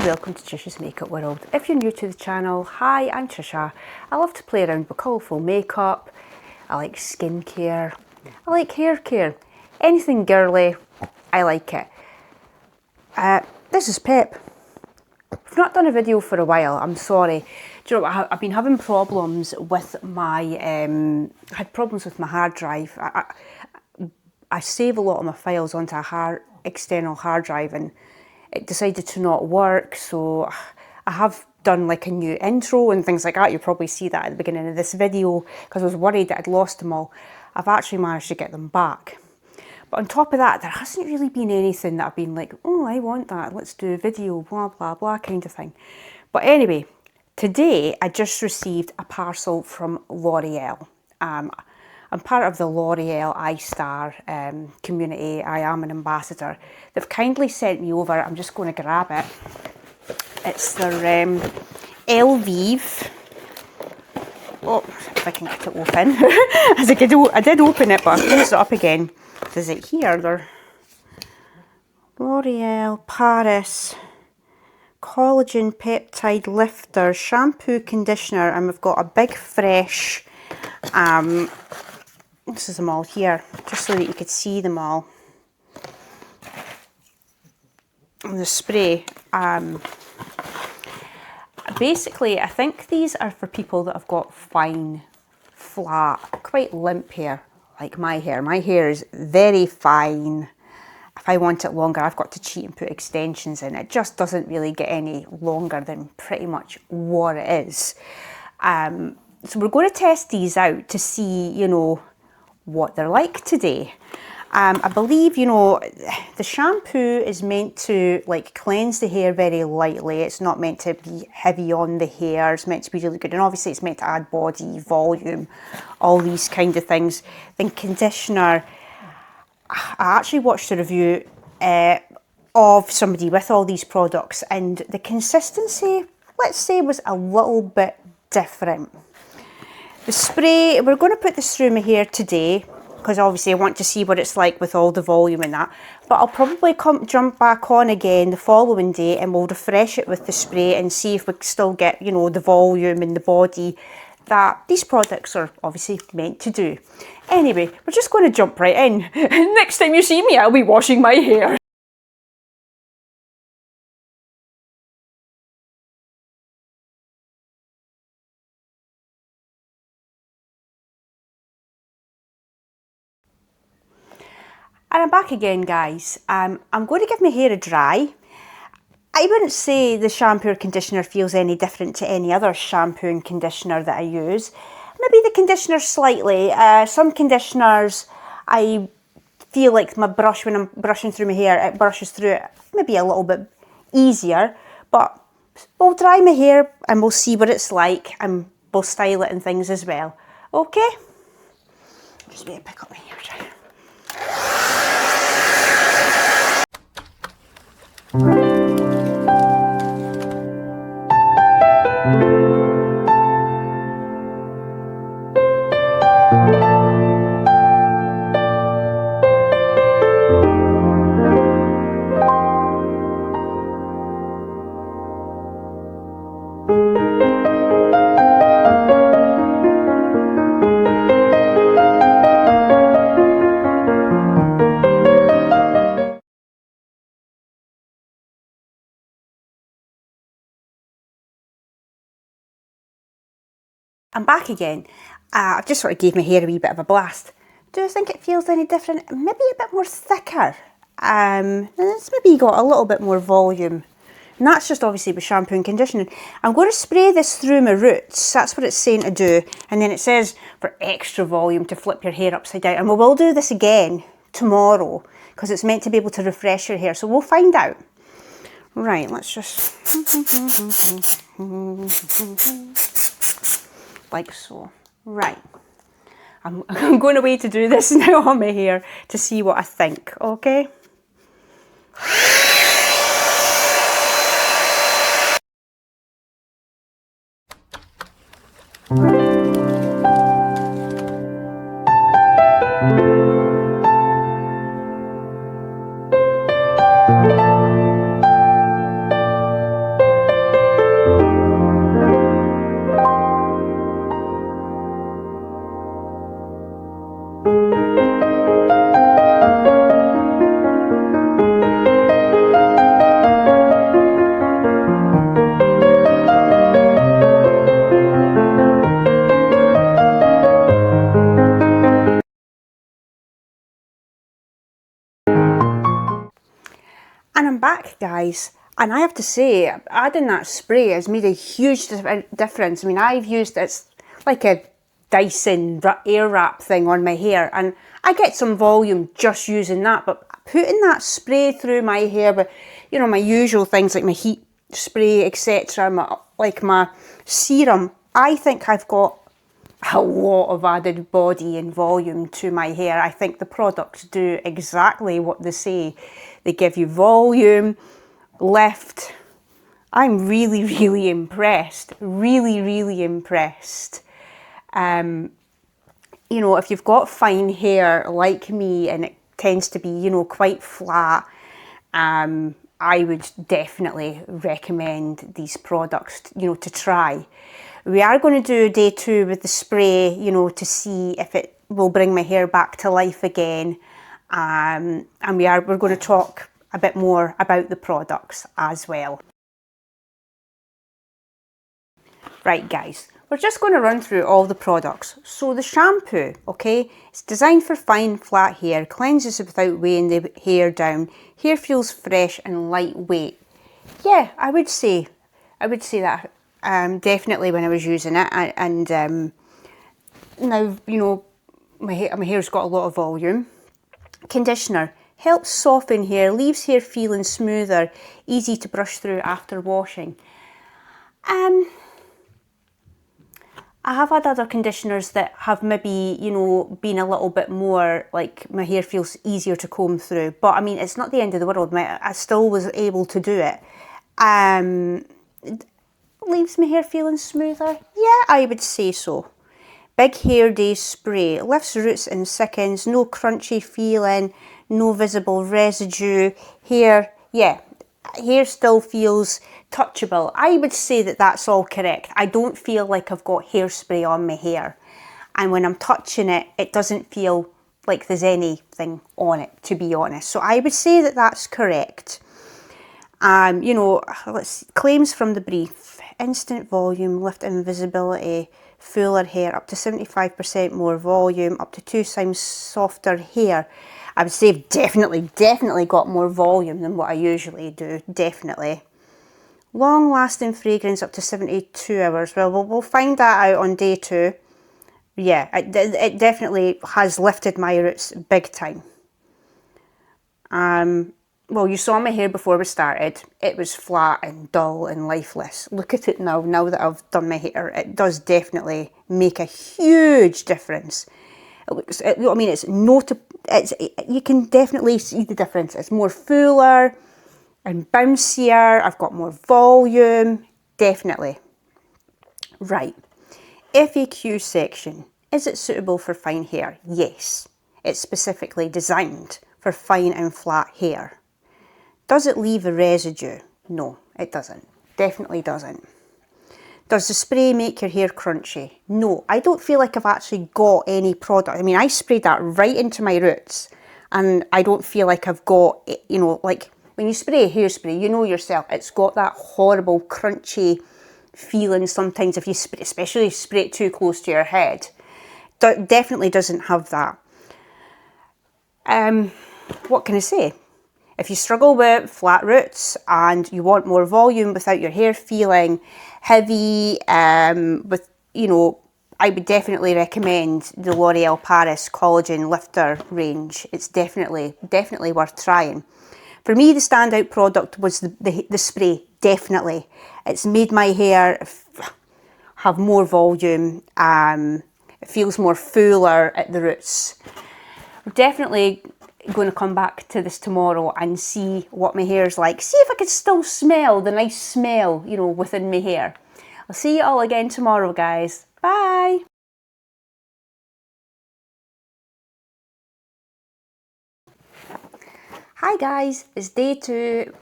welcome to Trisha's Makeup World. If you're new to the channel, hi, I'm Trisha. I love to play around with colourful makeup, I like skincare, I like hair care. Anything girly, I like it. This is Pep. I've not done a video for a while, I'm sorry. Do you know what, I've been having problems with my, I had problems with my hard drive. I save a lot of my files onto a external hard drive and it decided to not work, so I have done like a new intro and things like that. You'll probably see that at the beginning of this video because I was worried that I'd lost them all. I've actually managed to get them back. But on top of that, there hasn't really been anything that I've been like, oh, I want that, let's do a video, blah, blah, blah kind of thing. But anyway, today I just received a parcel from L'Oreal. I'm part of the L'Oreal iStar community. I am an ambassador. They've kindly sent me over, I'm just going to grab it. It's their Elvive. Oh, if I can get it open. I did open it, but I've closed it up again. Is it here? They're Loreal Paris Collagen Peptide Lifter Shampoo Conditioner, and we've got a big fresh, this is them all here, just so that you could see them all. And the spray, basically I think these are for people that have got fine, flat, quite limp hair, like my hair. My hair is very fine. If I want it longer, I've got to cheat and put extensions in. It just doesn't really get any longer than pretty much what it is. So we're going to test these out to see, you know, what they're like today. I believe, you know, the shampoo is meant to like cleanse the hair very lightly. It's not meant to be heavy on the hair. It's meant to be really good. And obviously it's meant to add body, volume, all these kind of things. Then conditioner, I actually watched a review of somebody with all these products and the consistency, let's say, was a little bit different. The spray, we're going to put this through my hair today because obviously I want to see what it's like with all the volume and that. But I'll probably jump back on again the following day and we'll refresh it with the spray and see if we still get, you know, the volume and the body that these products are obviously meant to do. Anyway, we're just going to jump right in. Next time you see me, I'll be washing my hair. And I'm back again, guys. I'm going to give my hair a dry. I wouldn't say the shampoo or conditioner feels any different to any other shampoo and conditioner that I use. Maybe the conditioner slightly. Some conditioners, I feel like my brush, when I'm brushing through my hair, it brushes through it maybe a little bit easier. But we'll dry my hair and we'll see what it's like and we'll style it and things as well. Okay? Just wait to pick up my hair dryer. I'm back again. I've just sort of gave my hair a wee bit of a blast. Do you think it feels any different? Maybe a bit more thicker. And it's maybe got a little bit more volume. And that's just obviously with shampoo and conditioning. I'm going to spray this through my roots. That's what it's saying to do. And then it says for extra volume to flip your hair upside down. And we will do this again tomorrow because it's meant to be able to refresh your hair. So we'll find out. Right, let's just... like so. Right. I'm going away to do this now on my hair to see what I think, okay? And I'm back, guys. And I have to say, adding that spray has made a huge difference. I mean, I've used it's like a Dyson air wrap thing on my hair, and I get some volume just using that. But putting that spray through my hair with, you know, my usual things like my heat spray, etc., like my serum, I think I've got a lot of added body and volume to my hair. I think the products do exactly what they say. They give you volume, lift. I'm really, really impressed. Really, really impressed. You know, if you've got fine hair like me and it tends to be, you know, quite flat, I would definitely recommend these products, you know, to try. We are going to do day 2 with the spray, you know, to see if it will bring my hair back to life again. And we're going to talk a bit more about the products as well. Right, guys, we're just going to run through all the products. So the shampoo, okay, it's designed for fine, flat hair, cleanses without weighing the hair down. Hair feels fresh and lightweight. Yeah, I would say that definitely when I was using it. And now, you know, my hair's got a lot of volume. Conditioner helps soften hair, leaves hair feeling smoother, easy to brush through after washing. I have had other conditioners that have maybe, you know, been a little bit more like my hair feels easier to comb through. But I mean, it's not the end of the world. I still was able to do it. Leaves my hair feeling smoother? Yeah, I would say so. Big Hair Day Spray. Lifts roots and sickens. No crunchy feeling. No visible residue. Hair, yeah, hair still feels touchable. I would say that that's all correct. I don't feel like I've got hairspray on my hair. And when I'm touching it, it doesn't feel like there's anything on it, to be honest. So I would say that that's correct. You know, claims from the brief. Instant volume, lift and visibility, fuller hair, up to 75% more volume, up to 2 times softer hair. I would say I've definitely got more volume than what I usually do, definitely. Long lasting fragrance up to 72 hours. Well, we'll find that out on day 2. Yeah, it definitely has lifted my roots big time. Well, you saw my hair before we started. It was flat and dull and lifeless. Look at it now that I've done my hair. It does definitely make a huge difference. I mean, it's notable. You can definitely see the difference. It's more fuller and bouncier. I've got more volume, definitely. Right, FAQ section. Is it suitable for fine hair? Yes, it's specifically designed for fine and flat hair. Does it leave a residue? No, it doesn't. Definitely doesn't. Does the spray make your hair crunchy? No, I don't feel like I've actually got any product. I mean, I sprayed that right into my roots and I don't feel like I've got, you know, like when you spray a hairspray, you know yourself, it's got that horrible crunchy feeling sometimes if you spray, especially if you spray it too close to your head. Definitely doesn't have that. What can I say? If you struggle with flat roots and you want more volume without your hair feeling heavy, with, you know, I would definitely recommend the Loreal Paris Collagen Lifter range. It's definitely worth trying. For me, the standout product was the spray, definitely. It's made my hair have more volume, it feels more fuller at the roots. We're definitely going to come back to this tomorrow and see what my hair's like. See if I can still smell the nice smell, you know, within my hair. I'll see you all again tomorrow, guys. Bye. Hi guys, it's day 2.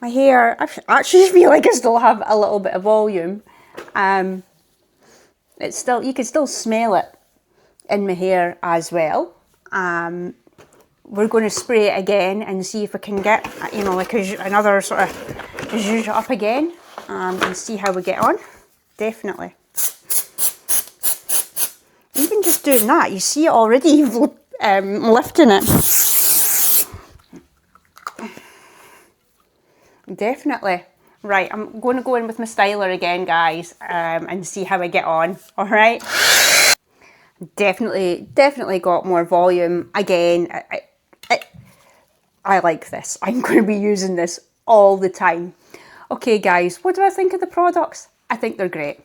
My hair, I actually feel like I still have a little bit of volume. It's still, you can still smell it in my hair as well. We're going to spray it again and see if we can get, you know, like another sort of zhuzh up again, and see how we get on. Definitely. Even just doing that, you see it already lifting it. Definitely. Right, I'm going to go in with my styler again, guys, and see how I get on, all right? Definitely got more volume. Again, I like this. I'm going to be using this all the time. Okay, guys, what do I think of the products? I think they're great.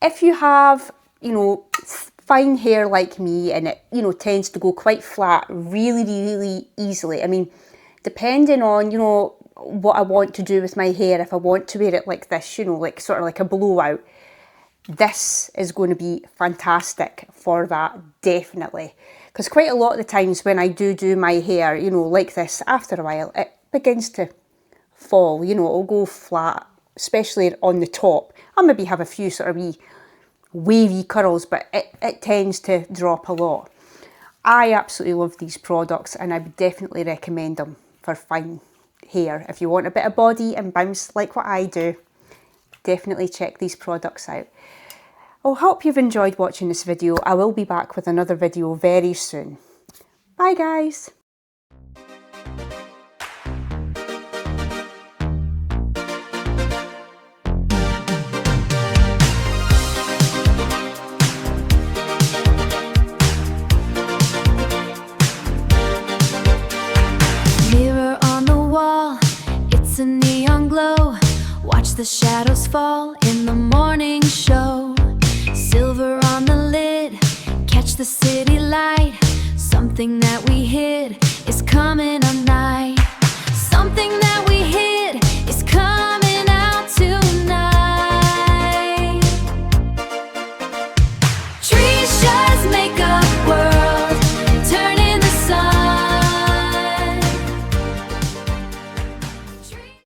If you have, you know, fine hair like me and it, you know, tends to go quite flat really easily. I mean, depending on, you know, what I want to do with my hair, if I want to wear it like this, you know, like sort of like a blowout, this is going to be fantastic for that, definitely. Because quite a lot of the times when I do my hair, you know, like this, after a while, it begins to fall, you know, it'll go flat, especially on the top. I'll maybe have a few sort of wee wavy curls, but it tends to drop a lot. I absolutely love these products and I would definitely recommend them for fine hair. If you want a bit of body and bounce like what I do, definitely check these products out. I hope you've enjoyed watching this video. I will be back with another video very soon. Bye guys. A neon glow, watch the shadows fall in the morning show. Silver on the lid, catch the city light. Something that we hid is coming at night. Something that we